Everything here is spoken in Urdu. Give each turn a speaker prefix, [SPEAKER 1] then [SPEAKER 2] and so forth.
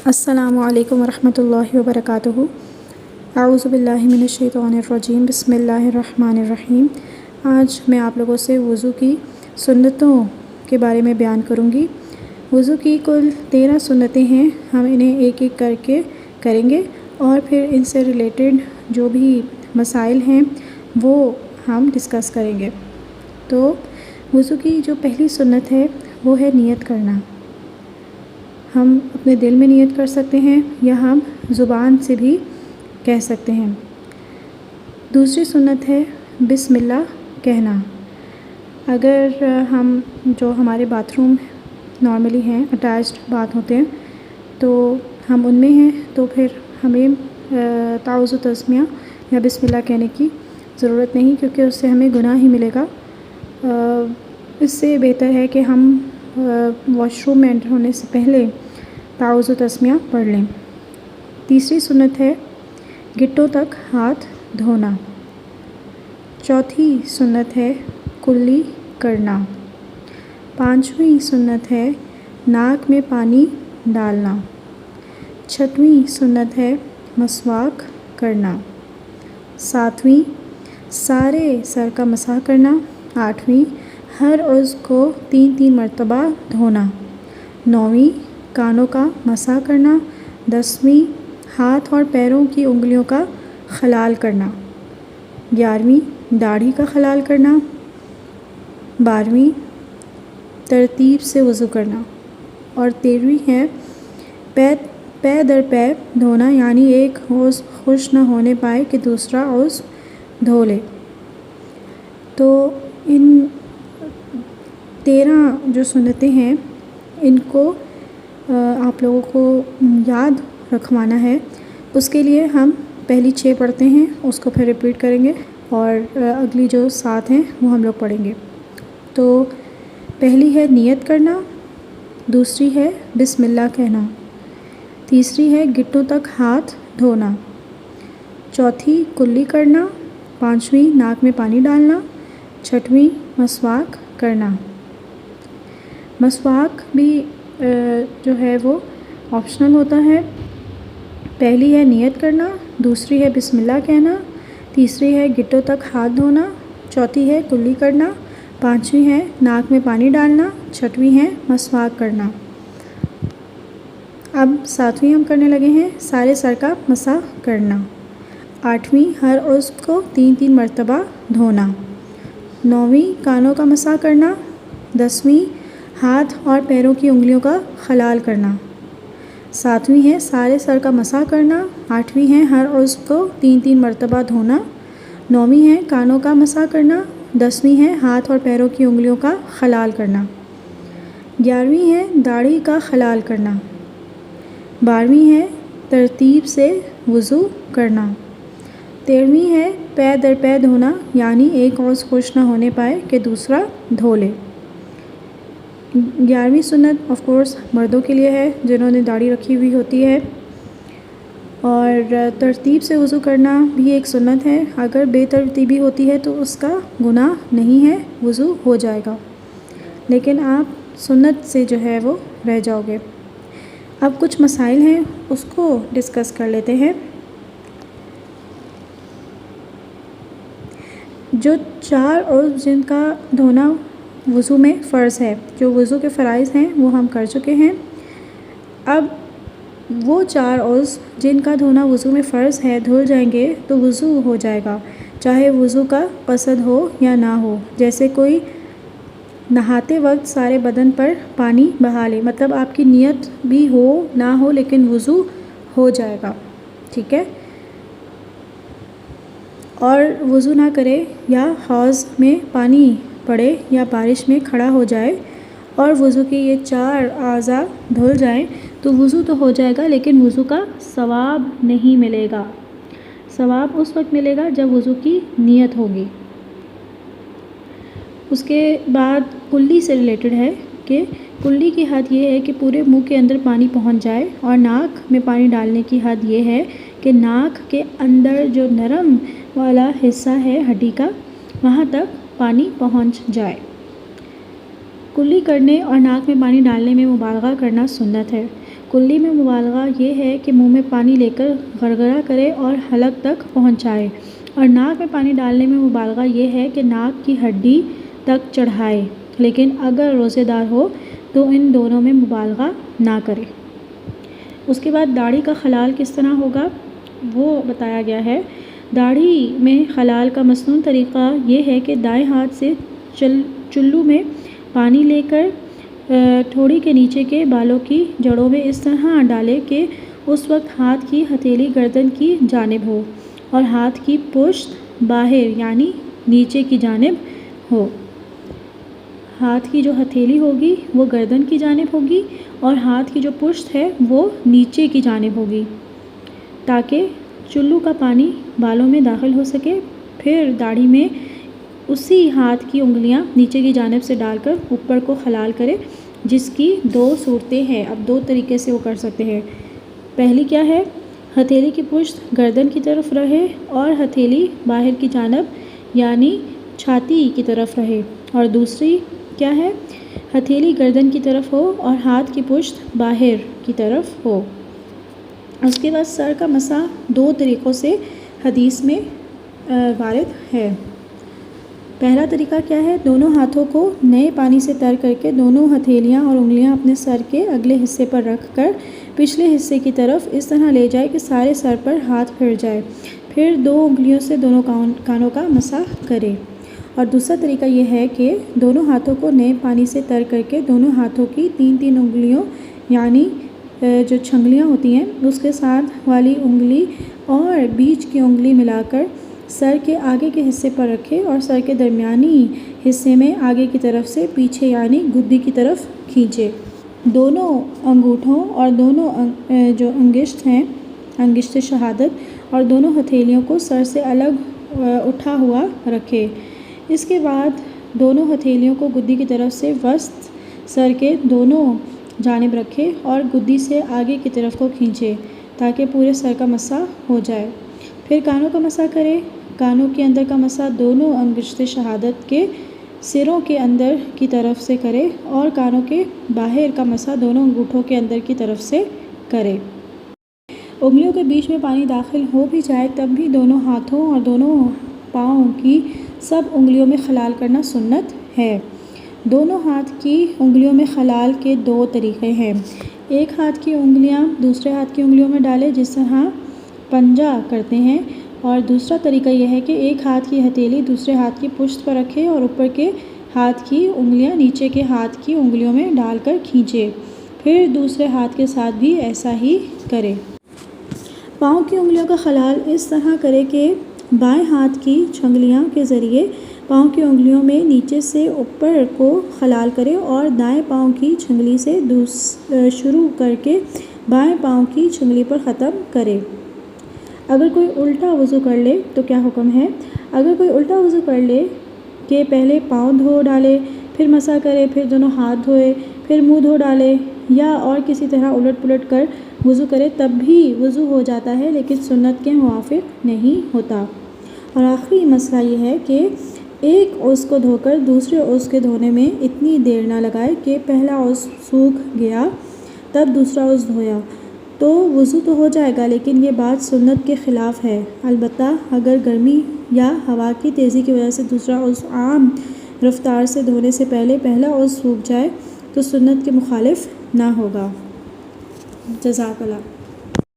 [SPEAKER 1] السلام علیکم ورحمۃ اللہ وبرکاتہ۔ اعوذ باللہ من الشیطان الرجیم، بسم اللہ الرحمن الرحیم۔ آج میں آپ لوگوں سے وضو کی سنتوں کے بارے میں بیان کروں گی۔ وضو کی کل 13 سنتیں ہیں، ہم انہیں ایک ایک کر کے کریں گے اور پھر ان سے ریلیٹڈ جو بھی مسائل ہیں وہ ہم ڈسکس کریں گے۔ تو وضو کی جو پہلی سنت ہے وہ ہے نیت کرنا۔ ہم اپنے دل میں نیت کر سکتے ہیں یا ہم زبان سے بھی کہہ سکتے ہیں۔ دوسری سنت ہے بسم اللہ کہنا۔ اگر ہم جو ہمارے باتھ روم نارملی ہیں، اٹیچڈ باتھ ہوتے ہیں، تو ہم ان میں ہیں تو پھر ہمیں تعوذ و تسمیہ یا بسم اللہ کہنے کی ضرورت نہیں، کیونکہ اس سے ہمیں گناہ ہی ملے گا۔ اس سے بہتر ہے کہ ہم واش روم میں انٹر ہونے سے پہلے تعوذ و تسمیہ پڑھ لیں۔ تیسری سنت ہے گٹوں تک ہاتھ دھونا۔ چوتھی سنت ہے کلی کرنا۔ پانچویں سنت ہے ناک میں پانی ڈالنا۔ چھٹویں سنت ہے مسواک کرنا۔ ساتویں سارے سر کا مسح کرنا۔ آٹھویں ہر عضو کو 3 مرتبہ دھونا۔ نویں کانوں کا مسح کرنا۔ 10ویں ہاتھ اور پیروں کی انگلیوں کا خلال کرنا۔ 11ویں داڑھی کا خلال کرنا۔ 12ویں ترتیب سے وضو کرنا۔ اور 13ویں ہے پے در پے دھونا، یعنی ایک عضو خشک نہ ہونے پائے کہ دوسرا عضو دھو لے۔ تو ان 13 جو سنتیں ہیں ان کو آپ لوگوں کو یاد رکھوانا ہے۔ اس کے لیے ہم پہلی 6 پڑھتے ہیں، اس کو پھر ریپیٹ کریں گے اور اگلی جو 7 ہیں وہ ہم لوگ پڑھیں گے۔ تو پہلی ہے نیت کرنا، دوسری ہے بسم اللہ کہنا، تیسری ہے گٹوں تک ہاتھ دھونا، چوتھی کلی کرنا، پانچویں ناک میں پانی ڈالنا، چھٹویں مسواک کرنا۔ مسواک بھی جو ہے وہ آپشنل ہوتا ہے۔ پہلی ہے نیت کرنا، دوسری ہے بسم اللہ کہنا، تیسری ہے گٹوں تک ہاتھ دھونا، چوتھی ہے کلی کرنا، پانچویں ہے ناک میں پانی ڈالنا، چھٹویں ہے مسواک کرنا۔ اب 7ویں ہم کرنے لگے ہیں سارے سر کا مسح کرنا۔ 8ویں ہر عضو کو 3 مرتبہ دھونا۔ 9ویں کانوں کا مسح کرنا۔ 10ویں ہاتھ اور پیروں کی انگلیوں کا خلال کرنا۔ 7ویں ہے سارے سر کا مسح کرنا۔ 8ویں ہے ہر عضو کو 3 مرتبہ دھونا۔ 9ویں ہے کانوں کا مسح کرنا۔ 10ویں ہے ہاتھ اور پیروں کی انگلیوں کا خلال کرنا۔ 11ویں ہے داڑھی کا خلال کرنا۔ 12ویں ہے ترتیب سے وضو کرنا۔ 13ویں ہے پے در پے دھونا، یعنی ایک عضو خشک نہ ہونے پائے کہ دوسرا دھو لے۔ 11ویں سنت آف کورس مردوں کے لیے ہے جنہوں نے داڑھی رکھی ہوئی ہوتی ہے، اور ترتیب سے وضو کرنا بھی ایک سنت ہے۔ اگر بے ترتیبی ہوتی ہے تو اس کا گناہ نہیں ہے، وضو ہو جائے گا، لیکن آپ سنت سے جو ہے وہ رہ جاؤ گے۔ اب کچھ مسائل ہیں اس کو ڈسکس کر لیتے ہیں۔ جو 4 عضو جن کا دھونا وضو میں فرض ہے، جو وضو کے فرائض ہیں وہ ہم کر چکے ہیں۔ اب وہ 4 عضو جن کا دھونا وضو میں فرض ہے دھل جائیں گے تو وضو ہو جائے گا، چاہے وضو کا قصد ہو یا نہ ہو۔ جیسے کوئی نہاتے وقت سارے بدن پر پانی بہا لے، مطلب آپ کی نیت بھی ہو نہ ہو لیکن وضو ہو جائے گا، ٹھیک ہے۔ اور وضو نہ کرے یا حوض میں پانی پڑے یا بارش میں کھڑا ہو جائے اور وضو کے یہ 4 اعضاء دھل جائیں تو وضو تو ہو جائے گا لیکن وضو کا ثواب نہیں ملے گا۔ ثواب اس وقت ملے گا جب وضو کی نیت ہوگی۔ اس کے بعد کلی سے ریلیٹڈ ہے کہ کلی کی حد یہ ہے کہ پورے منہ کے اندر پانی پہنچ جائے، اور ناک میں پانی ڈالنے کی حد یہ ہے کہ ناک کے اندر جو نرم والا حصہ ہے ہڈی کا وہاں تک پانی پہنچ جائے۔ کلی کرنے اور ناک میں پانی ڈالنے میں مبالغہ کرنا سنت ہے۔ کلی میں مبالغہ یہ ہے کہ منہ میں پانی لے کر غرغرہ کرے اور حلق تک پہنچائے، اور ناک میں پانی ڈالنے میں مبالغہ یہ ہے کہ ناک کی ہڈی تک چڑھائے، لیکن اگر روزے دار ہو تو ان دونوں میں مبالغہ نہ کرے۔ اس کے بعد داڑھی کا خلال کس طرح ہوگا وہ بتایا گیا ہے۔ داڑھی میں خلال کا مسنون طریقہ یہ ہے کہ دائیں ہاتھ سے چلو میں پانی لے کر ٹھوڑی کے نیچے کے بالوں کی جڑوں میں اس طرح ڈالے کہ اس وقت ہاتھ کی ہتھیلی گردن کی جانب ہو اور ہاتھ کی پشت باہر یعنی نیچے کی جانب ہو۔ ہاتھ کی جو ہتھیلی ہوگی وہ گردن کی جانب ہوگی اور ہاتھ کی جو پشت ہے وہ نیچے کی جانب ہوگی تاکہ چلو کا پانی بالوں میں داخل ہو سکے۔ پھر داڑھی میں اسی ہاتھ کی انگلیاں نیچے کی جانب سے ڈال کر اوپر کو خلال کرے، جس کی 2 صورتیں ہیں۔ اب 2 طریقے سے وہ کر سکتے ہیں۔ پہلی کیا ہے؟ ہتھیلی کی پشت گردن کی طرف رہے اور ہتھیلی باہر کی جانب یعنی چھاتی کی طرف رہے، اور دوسری کیا ہے؟ ہتھیلی گردن کی طرف ہو اور ہاتھ کی پشت باہر کی طرف ہو۔ اس کے بعد سر کا مسح 2 طریقوں سے حدیث میں وارد ہے۔ پہلا طریقہ کیا ہے؟ دونوں ہاتھوں کو نئے پانی سے تر کر کے دونوں ہتھیلیاں اور انگلیاں اپنے سر کے اگلے حصے پر رکھ کر پچھلے حصے کی طرف اس طرح لے جائے کہ سارے سر پر ہاتھ پھر جائے، پھر 2 انگلیوں سے دونوں کانوں کا مسح کرے۔ اور دوسرا طریقہ یہ ہے کہ دونوں ہاتھوں کو نئے پانی سے تر کر کے دونوں ہاتھوں کی 3 انگلیوں یعنی جو چھنگلیاں ہوتی ہیں اس کے ساتھ والی انگلی اور بیچ کی انگلی ملا کر سر کے آگے کے حصے پر رکھے اور سر کے درمیانی حصے میں آگے کی طرف سے پیچھے یعنی گدی کی طرف کھینچے۔ دونوں انگوٹھوں اور دونوں جو انگشت ہیں، انگشت شہادت اور دونوں ہتھیلیوں کو سر سے الگ اٹھا ہوا رکھے۔ اس کے بعد دونوں ہتھیلیوں کو گدی کی طرف سے وسط سر کے دونوں جانب رکھے اور گدی سے آگے کی طرف کو کھینچے تاکہ پورے سر کا مسح ہو جائے۔ پھر کانوں کا مسح کرے۔ کانوں کے اندر کا مسح دونوں انگشت شہادت کے سروں کے اندر کی طرف سے کرے اور کانوں کے باہر کا مسح دونوں انگوٹھوں کے اندر کی طرف سے کرے۔ انگلیوں کے بیچ میں پانی داخل ہو بھی جائے تب بھی دونوں ہاتھوں اور دونوں پاؤں کی سب انگلیوں میں خلال کرنا سنت ہے۔ دونوں ہاتھ کی انگلیوں میں خلال کے 2 طریقے ہیں۔ ایک ہاتھ کی انگلیاں دوسرے ہاتھ کی انگلیوں میں ڈالے جس طرح پنجہ کرتے ہیں، اور دوسرا طریقہ یہ ہے کہ ایک ہاتھ کی ہتھیلی دوسرے ہاتھ کی پشت پر رکھے اور اوپر کے ہاتھ کی انگلیاں نیچے کے ہاتھ کی انگلیوں میں ڈال کر کھینچے، پھر دوسرے ہاتھ کے ساتھ بھی ایسا ہی کرے۔ پاؤں کی انگلیوں کا خلال اس طرح کرے کہ بائیں ہاتھ کی چھنگلیاں کے ذریعے پاؤں کی انگلیوں میں نیچے سے اوپر کو خلال کرے اور دائیں پاؤں کی چھنگلی سے شروع کر کے بائیں پاؤں کی چھنگلی پر ختم کرے۔ اگر کوئی الٹا وضو کر لے تو کیا حکم ہے؟ اگر کوئی الٹا وضو کر لے کہ پہلے پاؤں دھو ڈالے، پھر مسح کرے، پھر دونوں ہاتھ دھوئے، پھر منہ دھو ڈالے یا اور کسی طرح الٹ پلٹ کر وضو کرے تب بھی وضو ہو جاتا ہے، لیکن سنت کے موافق نہیں ہوتا۔ اور آخری مسئلہ یہ ہے کہ ایک عضو کو دھو کر دوسرے عضو کے دھونے میں اتنی دیر نہ لگائے کہ پہلا عضو سوکھ گیا تب دوسرا عضو دھویا تو وضو تو ہو جائے گا، لیکن یہ بات سنت کے خلاف ہے۔ البتہ اگر گرمی یا ہوا کی تیزی کی وجہ سے دوسرا عضو عام رفتار سے دھونے سے پہلے پہلا عضو سوکھ جائے تو سنت کے مخالف نہ ہوگا۔ جزاک اللہ۔